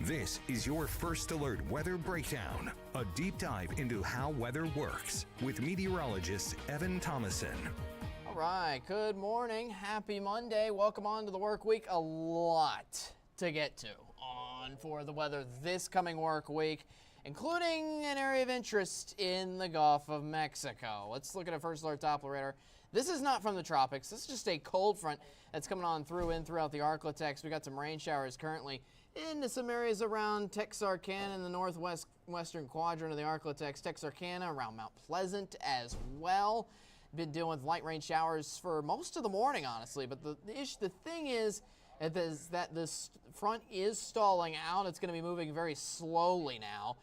This is your First Alert Weather Breakdown, a deep dive into how weather works with meteorologist Evan Thomason. All right, good morning. Happy Monday. Welcome on to the work week. A lot to get to on for the weather this coming work week, including an area of interest in the Gulf of Mexico. Let's look at a First Alert Doppler radar. This is not from the tropics. This is just a cold front that's coming on throughout the Arklatex. We got some rain showers currently into some areas around Texarkana in the northwestern quadrant of the Arklatex. Texarkana around Mount Pleasant as well. Been dealing with light rain showers for most of the morning, honestly. But the thing is that this front is stalling out. It's going to be moving very slowly now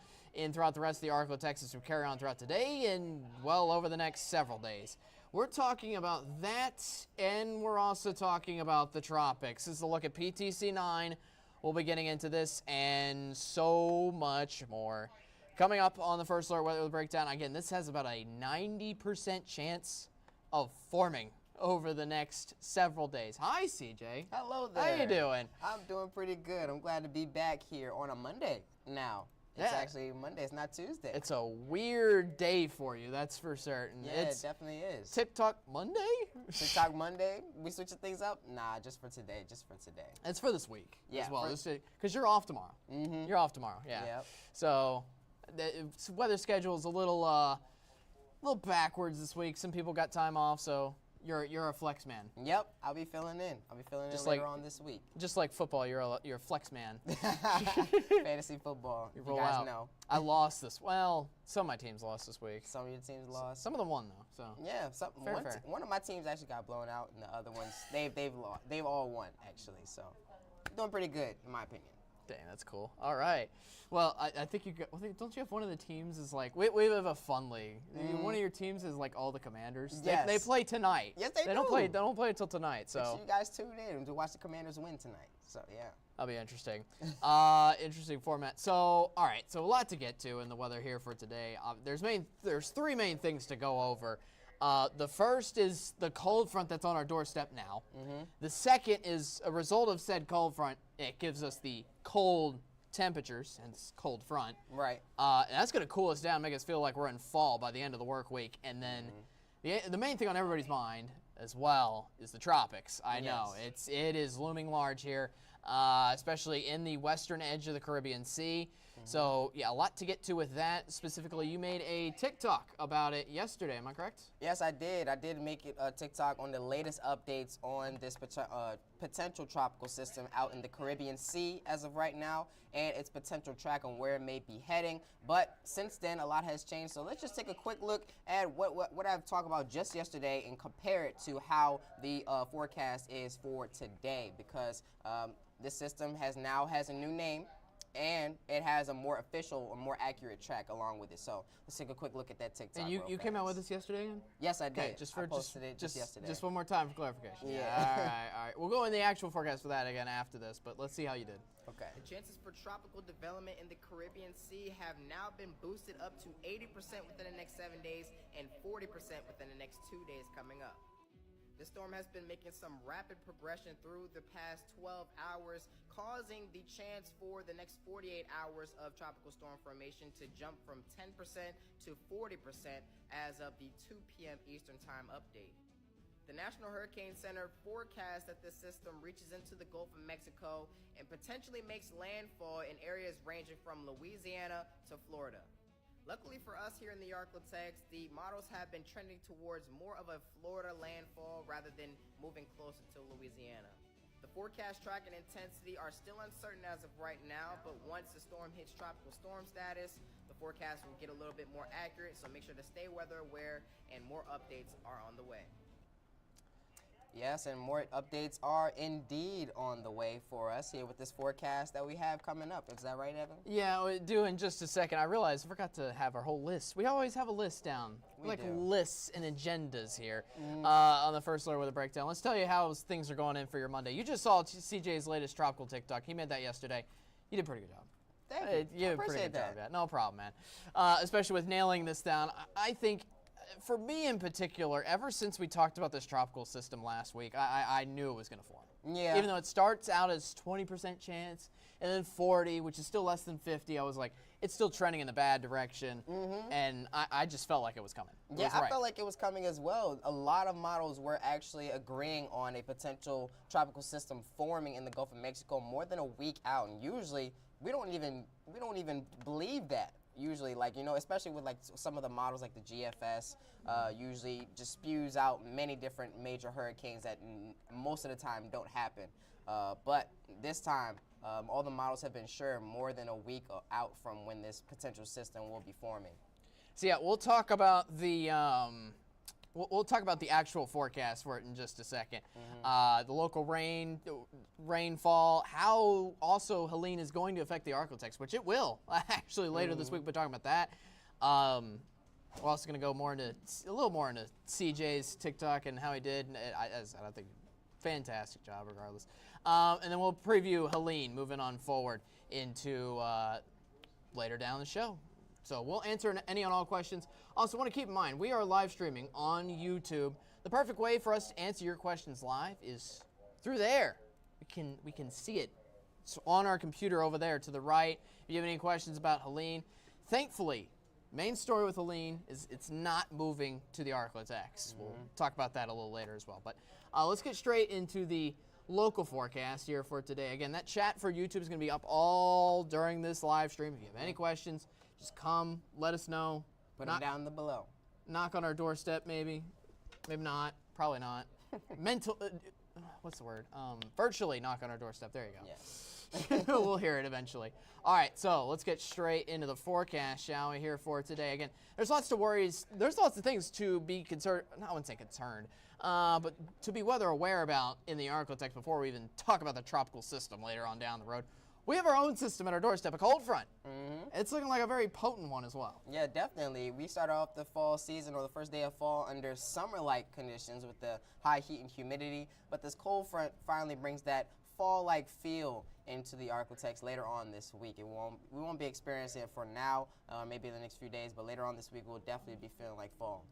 throughout the rest of the Arklatex as we carry on throughout today and well over the next several days. We're talking about that, and we're also talking about the tropics. This is a look at PTC 9. We'll be getting into this and so much more. Coming up on the First Alert Weather Breakdown, again, this has about a 90% chance of forming over the next several days. Hi, CJ. Hello there. How you doing? I'm doing pretty good. I'm glad to be back here on a Monday now. It's actually Monday. It's not Tuesday. It's a weird day for you, that's for certain. Yeah, it definitely is. TikTok Monday? TikTok Monday? We switching things up? Nah, just for today. Just for today. It's for this week as well. Because you're off tomorrow. Mm-hmm. You're off tomorrow, yeah. Yep. So the weather schedule is a little backwards this week. Some people got time off, so you're a flex man. Yep, I'll be filling in. Later on this week. Just like football, you're a flex man. Fantasy football. You roll guys out. know. I lost this. Well, some of my teams lost this week. Some of your teams lost. Some of them won though. So yeah, fair. One of my teams actually got blown out, and the other ones they've lost. They've all won actually. So doing pretty good in my opinion. Dang, that's cool. All right. Well, I think don't you have one of the teams is like, we have a fun league. One of your teams is like all the Commanders. Yes. They play tonight. Yes, they do. They don't play until tonight. So make sure you guys tune in to watch the Commanders win tonight. So yeah. That'll be interesting. Interesting format. So, all right. So a lot to get to in the weather here for today. There's three main things to go over. The first is the cold front that's on our doorstep now. Mm-hmm. The second is a result of said cold front. It gives us the cold temperatures, hence cold front. Right. And that's going to cool us down, make us feel like we're in fall by the end of the work week. And then the main thing on everybody's mind as well is the tropics. I know it is looming large here, especially in the western edge of the Caribbean Sea. So, yeah, a lot to get to with that. Specifically, you made a TikTok about it yesterday. Am I correct? Yes, I did. I did make it a TikTok on the latest updates on this potential tropical system out in the Caribbean Sea as of right now, and its potential track on where it may be heading. But since then, a lot has changed. So let's just take a quick look at what I've talked about just yesterday and compare it to how the forecast is for today, because this system has a new name. And it has a more official or more accurate track along with it. So let's take a quick look at that TikTok. And you came out with this yesterday again? Yes, I did. Okay, I posted it just yesterday. Just one more time for clarification. Yeah. All right. We'll go in the actual forecast for that again after this, but let's see how you did. Okay. The chances for tropical development in the Caribbean Sea have now been boosted up to 80% within the next 7 days and 40% within the next 2 days coming up. The storm has been making some rapid progression through the past 12 hours, causing the chance for the next 48 hours of tropical storm formation to jump from 10% to 40% as of the 2 p.m. Eastern Time update. The National Hurricane Center forecasts that this system reaches into the Gulf of Mexico and potentially makes landfall in areas ranging from Louisiana to Florida. Luckily for us here in the Arklatex, the models have been trending towards more of a Florida landfall rather than moving closer to Louisiana. The forecast track and intensity are still uncertain as of right now, but once the storm hits tropical storm status, the forecast will get a little bit more accurate, so make sure to stay weather aware, and more updates are on the way. Yes, and more updates are indeed on the way for us here with this forecast that we have coming up. Is that right, Evan? Yeah, we'll do in just a second. I realized I forgot to have our whole list. We always have a list down. We do. Lists and agendas here on the First Alert Weather Breakdown. Let's tell you how things are going in for your Monday. You just saw CJ's latest tropical TikTok. He made that yesterday. You did a pretty good job. Thank you. You did a pretty good job. Yeah. No problem, man. Especially with nailing this down. I think for me in particular, ever since we talked about this tropical system last week, I knew it was going to form. Yeah. Even though it starts out as 20% chance and then 40, which is still less than 50, I was like, it's still trending in the bad direction. And I just felt like it was coming. Yeah, I felt like it was coming as well. A lot of models were actually agreeing on a potential tropical system forming in the Gulf of Mexico more than a week out. And usually, we don't even believe that. Usually, like, you know, especially with like some of the models like the GFS, usually just spews out many different major hurricanes that most of the time don't happen. But this time, all the models have been sure more than a week out from when this potential system will be forming. So yeah, we'll talk about the we'll talk about the actual forecast for it in just a second. The local rainfall, how also Helene is going to affect the Arklatex, which it will actually later this week. We're talking about that. We're also going to go a little more into CJ's TikTok and how he did. As I think, fantastic job regardless. And then we'll preview Helene moving on forward into later down the show. So we'll answer any and all questions. Also, want to keep in mind, we are live streaming on YouTube. The perfect way for us to answer your questions live is through there. We can see it. It's on our computer over there to the right. If you have any questions about Helene, thankfully, main story with Helene is it's not moving to the Arklatex. We'll talk about that a little later as well. But let's get straight into the local forecast here for today. Again, that chat for YouTube is going to be up all during this live stream. If you have any questions, just come, let us know. Put them down below. Knock on our doorstep, maybe. Maybe not. Probably not. What's the word? Virtually knock on our doorstep. There you go. Yes. We'll hear it eventually. All right, so let's get straight into the forecast, shall we, here for today. Again, there's lots of worries. There's lots of things to be concerned. I wouldn't say concerned, but to be weather aware about in the Arklatex before we even talk about the tropical system later on down the road. We have our own system at our doorstep, a cold front. It's looking like a very potent one as well. Yeah, definitely. We start off the fall season or the first day of fall under summer-like conditions with the high heat and humidity, but this cold front finally brings that fall-like feel into the Arklatex later on this week. We won't be experiencing it for now, maybe in the next few days, but later on this week we'll definitely be feeling like fall.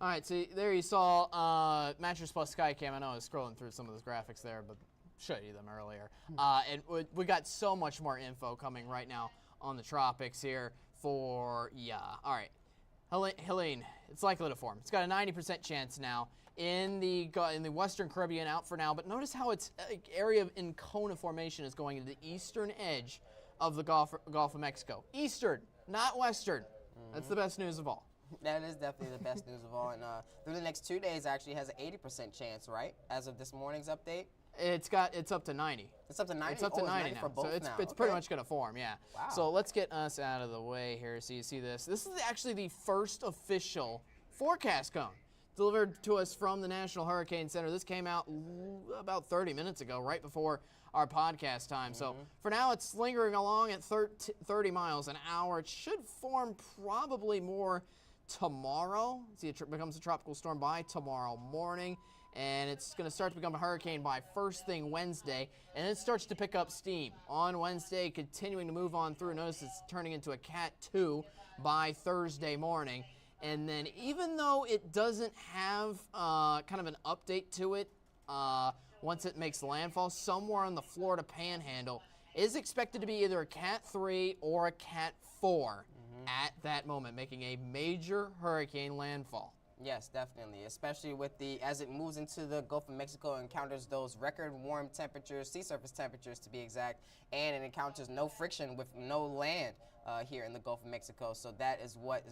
All right, so there you saw Mattress Plus Skycam. I know I was scrolling through some of those graphics there, but showed you them earlier. And we got so much more info coming right now on the tropics here for, all right. Helene, it's likely to form. It's got a 90% chance now in the Western Caribbean out for now, but notice how its area in cone formation is going into the eastern edge of the Gulf of Mexico. Eastern, not Western. That's the best news of all. That is definitely the best news of all, and through the next 2 days actually has an 80% chance, right, as of this morning's update? It's up to 90. It's up to 90? It's up to 90 now. For both so now. it's pretty much going to form, yeah. Wow. So let's get us out of the way here so you see this. This is actually the first official forecast cone delivered to us from the National Hurricane Center. This came out about 30 minutes ago, right before our podcast time. So for now, it's lingering along at 30 miles an hour. It should form probably more tomorrow. See, it becomes a tropical storm by tomorrow morning. And it's going to start to become a hurricane by first thing Wednesday, and it starts to pick up steam on Wednesday, continuing to move on through. Notice it's turning into a Cat 2 by Thursday morning. And then even though it doesn't have kind of an update to it once it makes landfall, somewhere on the Florida Panhandle is expected to be either a Cat 3 or a Cat 4 at that moment, making a major hurricane landfall. Yes, definitely, especially with as it moves into the Gulf of Mexico, encounters those record warm temperatures, sea surface temperatures to be exact, and it encounters no friction with no land here in the Gulf of Mexico. So that is what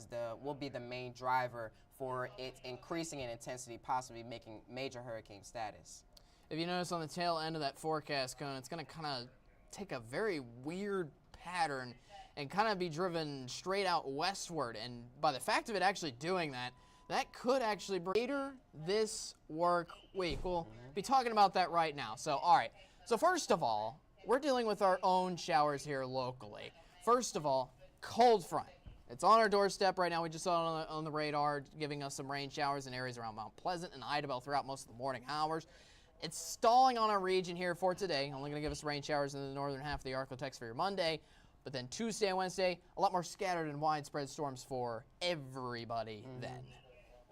will be the main driver for it increasing in intensity, possibly making major hurricane status. If you notice on the tail end of that forecast cone, it's going to kind of take a very weird pattern and kind of be driven straight out westward. And by the fact of it actually doing that, that could actually bring later this work week. We'll be talking about that right now. So, all right. So first of all, we're dealing with our own showers here locally. First of all, cold front. It's on our doorstep right now. We just saw it on the radar, giving us some rain showers in areas around Mount Pleasant and Idabel throughout most of the morning hours. It's stalling on our region here for today. Only going to give us rain showers in the northern half of the Arklatex for your Monday. But then Tuesday and Wednesday, a lot more scattered and widespread storms for everybody then.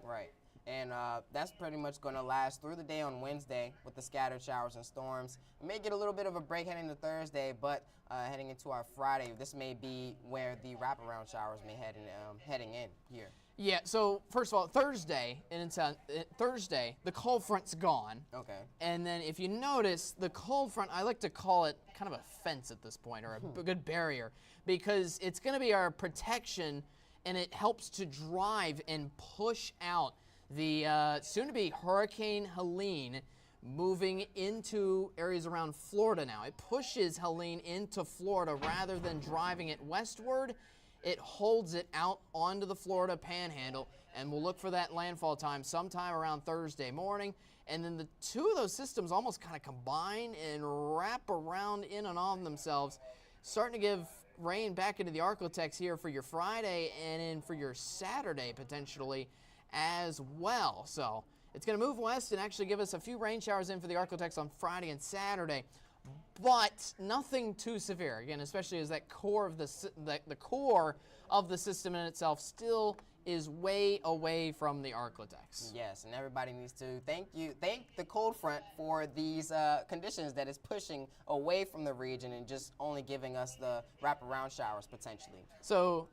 Right. And that's pretty much going to last through the day on Wednesday with the scattered showers and storms. We may get a little bit of a break heading into Thursday, but heading into our Friday, this may be where the wraparound showers may heading in here. Yeah, so first of all, Thursday, the cold front's gone. Okay. And then if you notice, the cold front, I like to call it kind of a fence at this point, or a good barrier, because it's going to be our protection, and it helps to drive and push out the soon-to-be Hurricane Helene moving into areas around Florida now. It pushes Helene into Florida rather than driving it westward. It holds it out onto the Florida panhandle, and we'll look for that landfall time sometime around Thursday morning. And then the two of those systems almost kind of combine and wrap around in and on themselves, starting to give rain back into the Arklatex here for your Friday and in for your Saturday potentially as well. So it's going to move west and actually give us a few rain showers in for the Arklatex on Friday and Saturday, but nothing too severe. Again, especially as that core of the core of the system in itself still is way away from the Arklatex. Yes, and everybody needs to thank the cold front for these conditions that is pushing away from the region and just only giving us the wraparound showers potentially. So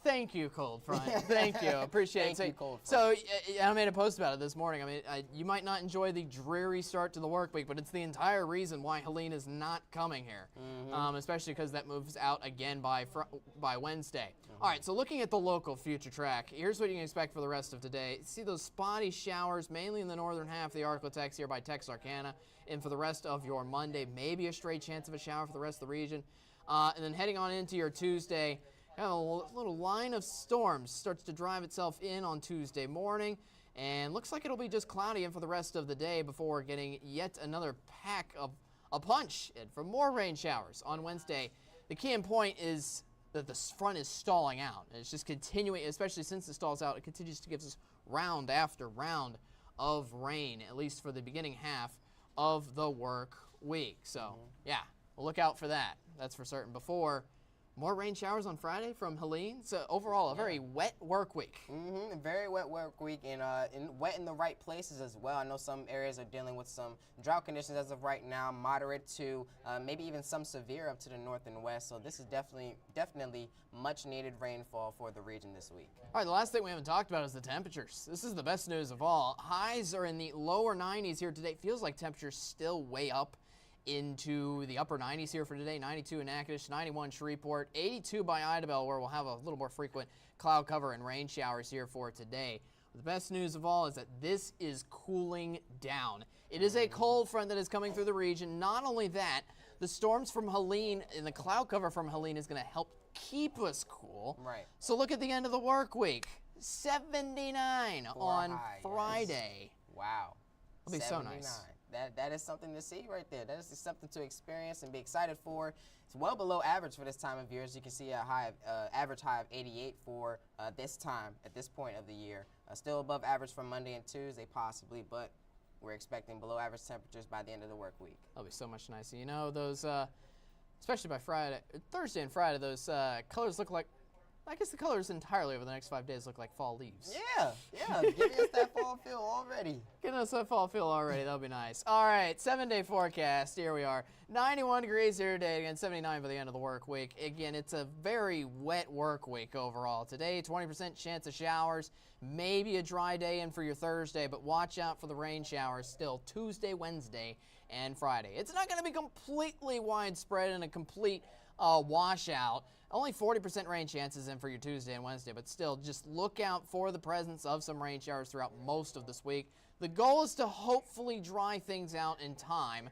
thank you, cold front. Thank you. Appreciate it. Thank you, cold So I made a post about it this morning. I mean, you might not enjoy the dreary start to the work week, but it's the entire reason why Helene is not coming here, especially because that moves out again by Wednesday. All right, so looking at the local future track, here's what you can expect for the rest of today. See those spotty showers, mainly in the northern half of the Arklatex here by Texarkana, and for the rest of your Monday, maybe a stray chance of a shower for the rest of the region. And then heading on into your Tuesday, a little line of storms starts to drive itself in on Tuesday morning, and looks like it'll be just cloudy in for the rest of the day before getting yet another pack of a punch in for more rain showers on Wednesday. The key in point is that the front is stalling out. It's just continuing, especially since it stalls out, it continues to give us round after round of rain, at least for the beginning half of the work week. So, yeah, we'll look out for that. That's for certain. Before more rain showers on Friday from Helene. So overall, a very wet work week. A very wet work week, and wet in the right places as well. I know some areas are dealing with some drought conditions as of right now, moderate to maybe even some severe up to the north and west. So this is definitely much needed rainfall for the region this week. All right, the last thing we haven't talked about is the temperatures. This is the best news of all. Highs are in the lower 90s here today. Feels like temperatures still way up into the upper 90s here for today. 92 in Natchitoches, 91 Shreveport, 82 by Idabel, where we'll have a little more frequent cloud cover and rain showers here for today. The best news of all is that this is cooling down. It is a cold front that is coming through the region. Not only that, the storms from Helene and the cloud cover from Helene is going to help keep us cool. Right. So look at the end of the work week. 79 on high, Friday. Yes. Wow. It'll be so nice. That is something to see right there. That is something to experience and be excited for. It's well below average for this time of year. As you can see, average high of 88 for this time at this point of the year. Still above average for Monday and Tuesday possibly, but we're expecting below average temperatures by the end of the work week. That'll be so much nicer. You know, those, especially by Thursday and Friday, those colors look like, I guess the colors entirely over the next 5 days look like fall leaves. Yeah, giving us that fall feel already. Getting us that fall feel already, that'll be nice. All right, 7-day forecast, here we are. 91 degrees here today, again 79 by the end of the work week. Again, it's a very wet work week overall. Today, 20% chance of showers, maybe a dry day in for your Thursday, but watch out for the rain showers still Tuesday, Wednesday, and Friday. It's not going to be completely widespread and a complete washout. Only 40% rain chances in for your Tuesday and Wednesday, but still, just look out for the presence of some rain showers throughout most of this week. The goal is to hopefully dry things out in time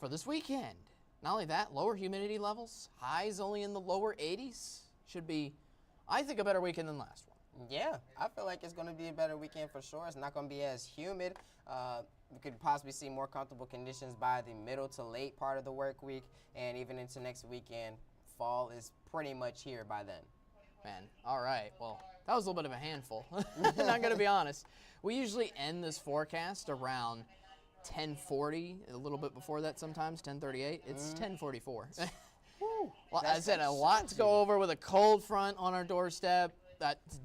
for this weekend. Not only that, lower humidity levels, highs only in the lower 80s. Should be, I think, a better weekend than last one. Yeah, I feel like it's going to be a better weekend for sure. It's not going to be as humid. We could possibly see more comfortable conditions by the middle to late part of the work week, and even into next weekend. Fall is pretty much here by then. Man, all right. Well, that was a little bit of a handful. Not going to be honest. We usually end this forecast around 10:40, a little bit before that sometimes, 10:38. It's 10:44. Well, I said a lot to go over with a cold front on our doorstep. that's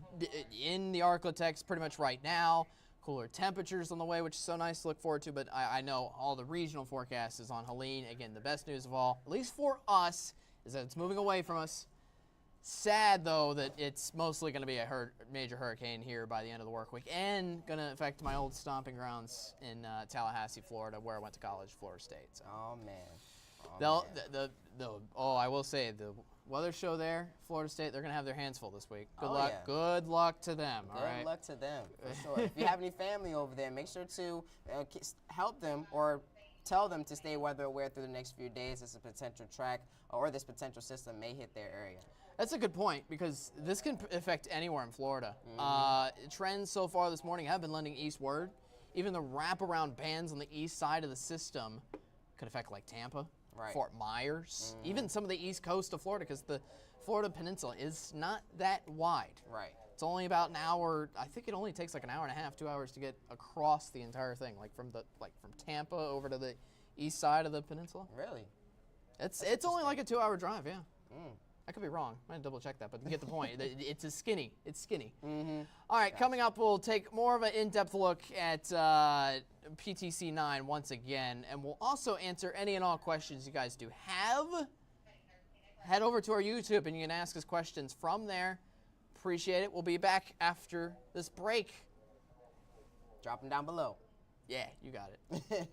in the Arclitex pretty much right now. Cooler temperatures on the way, which is so nice to look forward to. But I know all the regional forecasts is on Helene. Again, the best news of all, at least for us, is that it's moving away from us. Sad, though, that it's mostly going to be a major hurricane here by the end of the work week and going to affect my old stomping grounds in Tallahassee, Florida, where I went to college, Florida State. So. Oh, man. I will say, the weather show there, Florida State, they're going to have their hands full this week. Good luck. Yeah. Good luck to them, all right? Good luck to them, for sure. If you have any family over there, make sure to help them or tell them to stay weather aware through the next few days. As a potential track or this potential system may hit their area. That's a good point, because this can affect anywhere in Florida. Trends so far this morning have been lending eastward. Even the wraparound bands on the east side of the system could affect like Tampa, Fort Myers, even some of the east coast of Florida, because the Florida Peninsula is not that wide. Right. It's only about an hour. I think it only takes like an hour and a half, 2 hours to get across the entire thing, like from Tampa over to the east side of the peninsula. Really? It's only like a 2 hour drive, yeah. I could be wrong. I might double check that, but you get the point. It's skinny. It's skinny. All right, coming up, we'll take more of an in-depth look at PTC 9 once again, and we'll also answer any and all questions you guys do have. Head over to our YouTube, and you can ask us questions from there. Appreciate it. We'll be back after this break. Drop them down below. Yeah, you got it.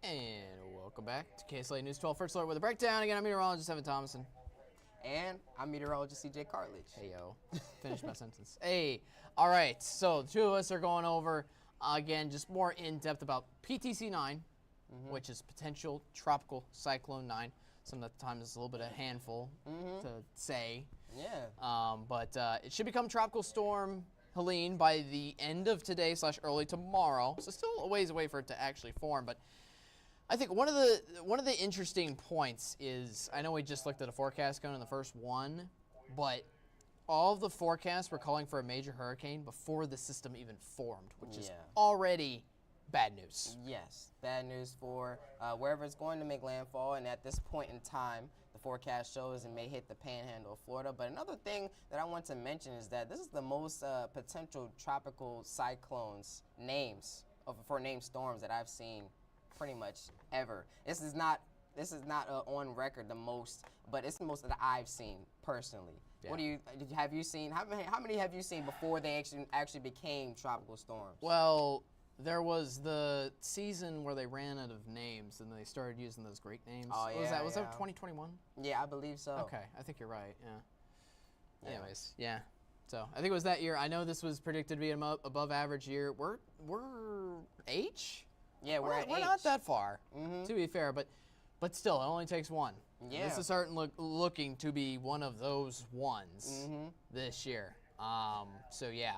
And welcome back to KSLA News 12 First Alert with a breakdown. Again, I'm meteorologist Evan Thomason. And I'm meteorologist CJ Cartledge. Hey, yo. Finish my sentence. Hey. All right. So the two of us are going over, again, just more in-depth about PTC 9, which is potential tropical cyclone 9. Some of the times it's a little bit of a handful to say. Yeah. But it should become tropical storm Helene by the end of today / early tomorrow. So still a ways away for it to actually form. But I think one of the interesting points is, I know we just looked at a forecast going in the first one, but all of the forecasts were calling for a major hurricane before the system even formed, which is already bad news. Yes, bad news for wherever it's going to make landfall, and at this point in time, the forecast shows it may hit the panhandle of Florida. But another thing that I want to mention is that this is the most potential tropical cyclones for named storms that I've seen pretty much ever. This is not on record the most, but it's the most that I've seen personally. Yeah. What have you seen? How many have you seen before they actually became tropical storms? Well, there was the season where they ran out of names and they started using those Greek names. Oh, yeah. Was that 2021? Yeah, I believe so. Okay, I think you're right. Yeah. Anyways, yeah. So I think it was that year. I know this was predicted to be an above average year. We're H. Yeah, we're not that far, Mm-hmm. to be fair, but still, it only takes one. Yeah. This is starting looking to be one of those ones Mm-hmm. this year. So yeah,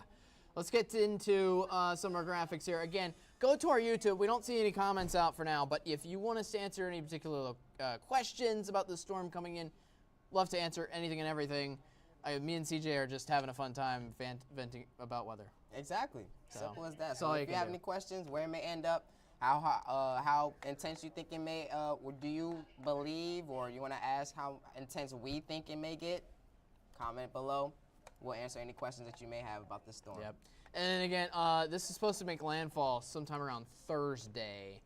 let's get into some of our graphics here. Again, go to our YouTube. We don't see any comments out for now, but if you want us to answer any particular questions about the storm coming in, love to answer anything and everything. Me and CJ are just having a fun time venting about weather. Exactly. So, Simple as that. that's So all you if you can have do. any questions, where it may end up, how intense you think it may, or do you believe, or you want to ask how intense we think it may get, comment below. We'll answer any questions that you may have about this storm. Yep. And again, this is supposed to make landfall sometime around Thursday.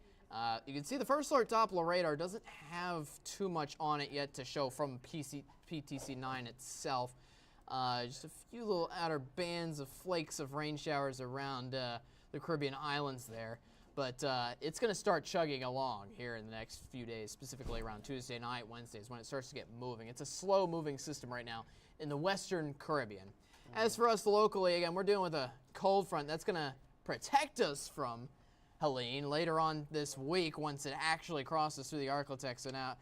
You can see the first alert Doppler radar doesn't have too much on it yet to show from PTC9 itself. Just a few little outer bands of flakes of rain showers around the Caribbean islands there. But it's going to start chugging along here in the next few days, specifically around Tuesday night, Wednesdays, when it starts to get moving. It's a slow-moving system right now in the Western Caribbean. As for us locally, again, we're dealing with a cold front that's going to protect us from Helene later on this week once it actually crosses through the Arctic. So now,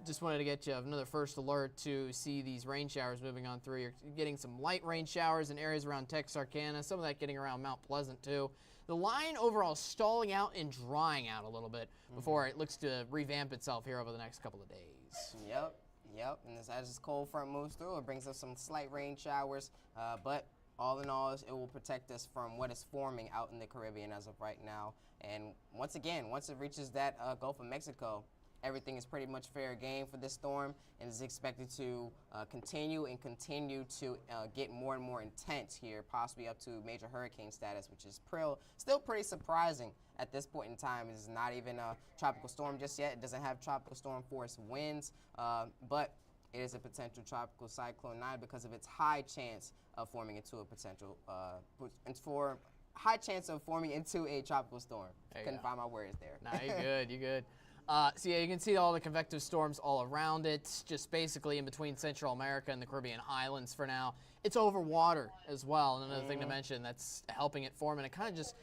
just wanted to get you another first alert to see these rain showers moving on through. You're getting some light rain showers in areas around Texarkana, some of that getting around Mount Pleasant too. The line overall stalling out and drying out a little bit before it looks to revamp itself here over the next couple of days. Yep. And as this cold front moves through, it brings us some slight rain showers, but all in all, it will protect us from what is forming out in the Caribbean as of right now. And once again, once it reaches that Gulf of Mexico, everything is pretty much fair game for this storm and is expected to continue to get more and more intense here, possibly up to major hurricane status, which is still pretty surprising at this point in time. It's not even a tropical storm just yet. It doesn't have tropical storm force winds, but it is a potential tropical cyclone 9 because of its high chance of forming into a potential, high chance of forming into a tropical storm. Couldn't find my words there. Nah, you're good. So yeah, you can see all the convective storms all around it, just basically in between Central America and the Caribbean islands for now. It's over water as well. And another thing to mention that's helping it form, and it kind of just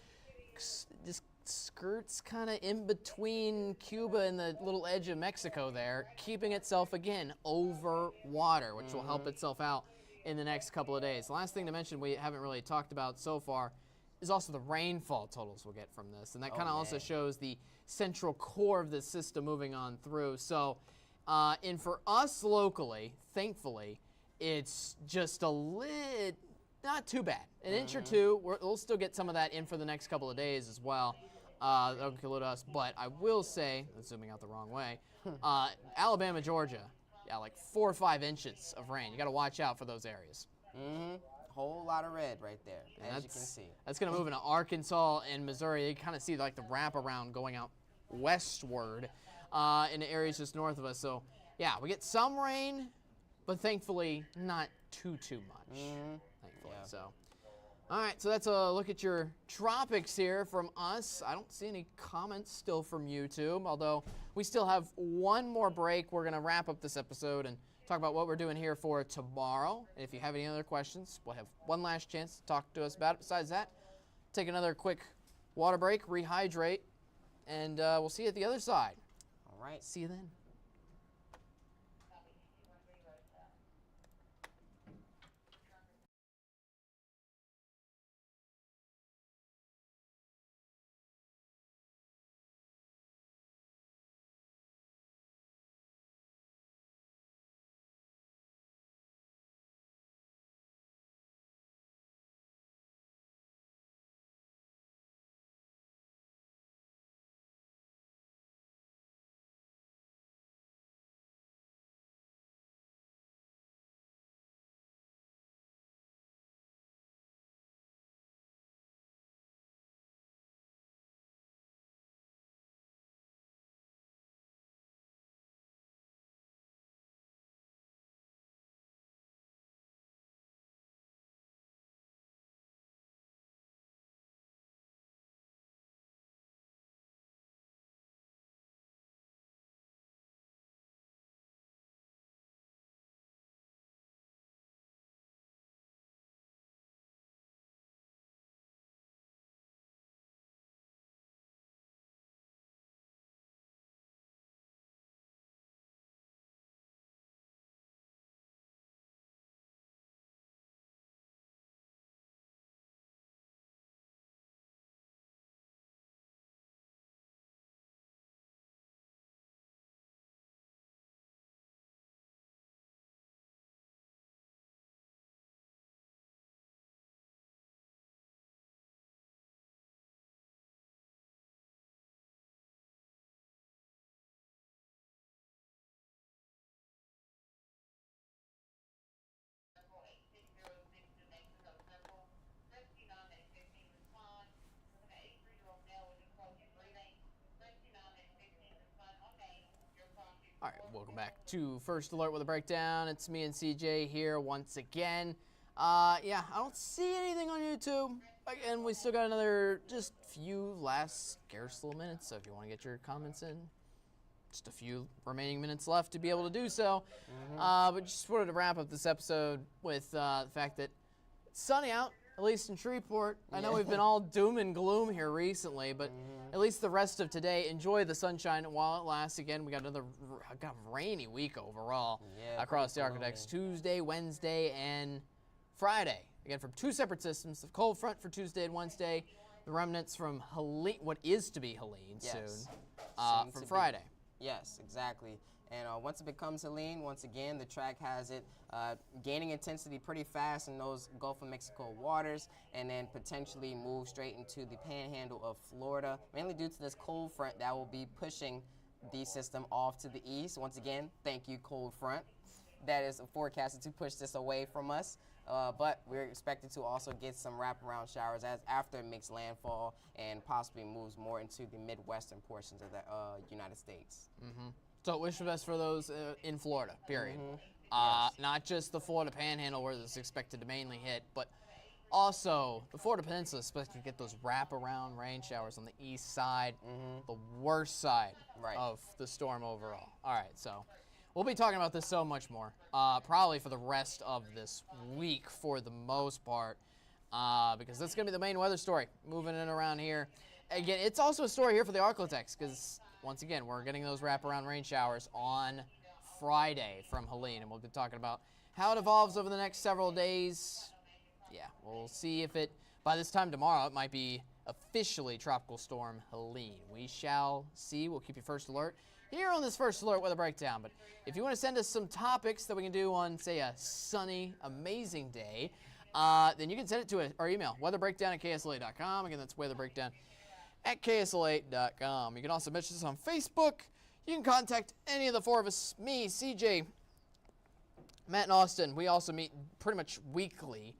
skirts kind of in between Cuba and the little edge of Mexico there, keeping itself again over water, which will help itself out in the next couple of days. The last thing to mention we haven't really talked about so far is also the rainfall totals we'll get from this. And that kind of also shows the central core of the system moving on through. So, and for us locally, thankfully, it's just not too bad. An inch or two, we'll still get some of that in for the next couple of days as well. That'll kill us. But I will say, zooming out the wrong way, Alabama, Georgia, yeah, like 4 or 5 inches of rain. You got to watch out for those areas. Whole lot of red right there, as you can see. That's going to move into Arkansas and Missouri. You kind of see like the wraparound going out westward in the areas just north of us. So, yeah, we get some rain, but thankfully not too much. Thankfully, Yeah. so. All right, so that's a look at your tropics here from us. I don't see any comments still from YouTube, although we still have one more break. We're going to wrap up this episode and talk about what we're doing here for tomorrow. And if you have any other questions, we'll have one last chance to talk to us about it. Besides that, take another quick water break, rehydrate, and we'll see you at the other side. All right. See you then. All right, welcome back to First Alert with a breakdown. It's me and CJ here once again. Yeah, I don't see anything on YouTube. Again, we still got another just few last scarce little minutes, so if you want to get your comments in, just a few remaining minutes left to be able to do so. But just wanted to wrap up this episode with the fact that it's sunny out, at least in Shreveport. I know we've been all doom and gloom here recently, but at least the rest of today, enjoy the sunshine while it lasts. Again, we got another rainy week overall across the Architects. Tuesday, Wednesday, and Friday. Again, from two separate systems. The cold front for Tuesday and Wednesday. The remnants from Helene, what is to be Helene soon, from Friday. Yes, exactly. And once it becomes Helene, once again, the track has it gaining intensity pretty fast in those Gulf of Mexico waters, and then potentially move straight into the panhandle of Florida, mainly due to this cold front that will be pushing the system off to the east. Once again, thank you, cold front. That is forecasted to push this away from us. But we're expected to also get some wraparound showers after it makes landfall and possibly moves more into the Midwestern portions of the United States. So wish the best for those in Florida, period. Not just the Florida Panhandle where this is expected to mainly hit, but also the Florida Peninsula is expected to get those wraparound rain showers on the east side, the worst side of the storm overall. All right, so we'll be talking about this so much more, probably for the rest of this week for the most part, because that's going to be the main weather story moving in around here. Again, it's also a story here for the Architects because, once again, we're getting those wraparound rain showers on Friday from Helene, and we'll be talking about how it evolves over the next several days. Yeah, we'll see if by this time tomorrow, it might be officially Tropical Storm Helene. We shall see. We'll keep you first alert here on this First Alert Weather Breakdown. But if you want to send us some topics that we can do on, say, a sunny, amazing day, then you can send it to our email, weatherbreakdown@ksla.com. Again, that's weatherbreakdown@ksla.com. You can also message us on Facebook. You can contact any of the four of us, me, CJ, Matt, and Austin. We also meet pretty much weekly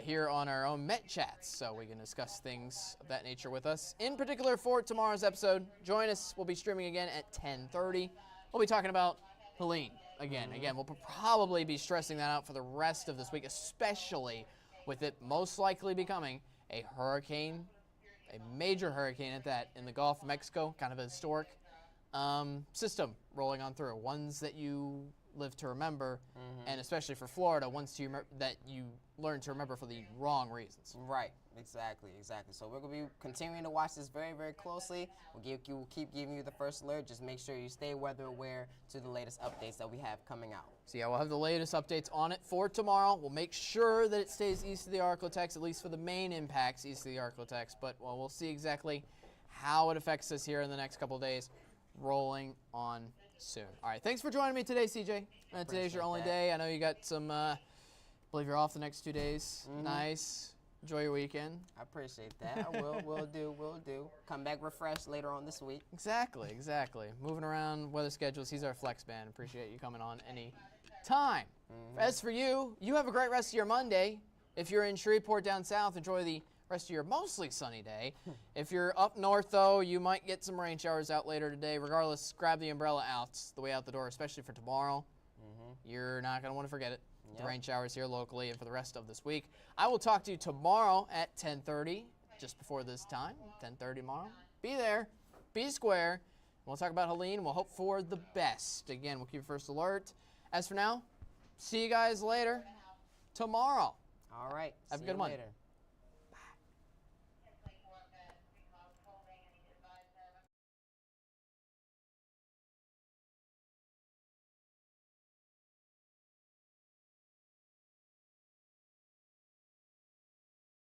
here on our own Met Chats, so we can discuss things of that nature with us. In particular, for tomorrow's episode, join us. We'll be streaming again at 10:30. We'll be talking about Helene again. Again, we'll probably be stressing that out for the rest of this week, especially with it most likely becoming a hurricane, a major hurricane at that, in the Gulf of Mexico, kind of a historic system rolling on through. Ones that you live to remember, and especially for Florida, ones that you learn to remember for the wrong reasons. Right, exactly. So we're going to be continuing to watch this very, very closely. We'll keep giving you the first alert. Just make sure you stay weather aware to the latest updates that we have coming out. So yeah, we'll have the latest updates on it for tomorrow. We'll make sure that it stays east of the Architects, at least for the main impacts east of the Architects, but we'll see exactly how it affects us here in the next couple of days, rolling on soon. All right, thanks for joining me today, CJ. Today's your only day. I know you got some, I believe you're off the next 2 days. Nice. Enjoy your weekend. I appreciate that. We'll do. Come back refreshed later on this week. Exactly. Moving around weather schedules. He's our flex man. Appreciate you coming on any time. As for you, you have a great rest of your Monday. If you're in Shreveport down south, enjoy the rest of your mostly sunny day. If you're up north, though, you might get some rain showers out later today. Regardless, grab the umbrella out the way out the door, especially for tomorrow. You're not going to want to forget it. The rain showers here locally and for the rest of this week. I will talk to you tomorrow at 10:30, just before this time, 10:30 tomorrow. Be there. Be square. We'll talk about Helene. We'll hope for the best. Again, we'll keep you first alert. As for now, see you guys later tomorrow. All right. Have a good one.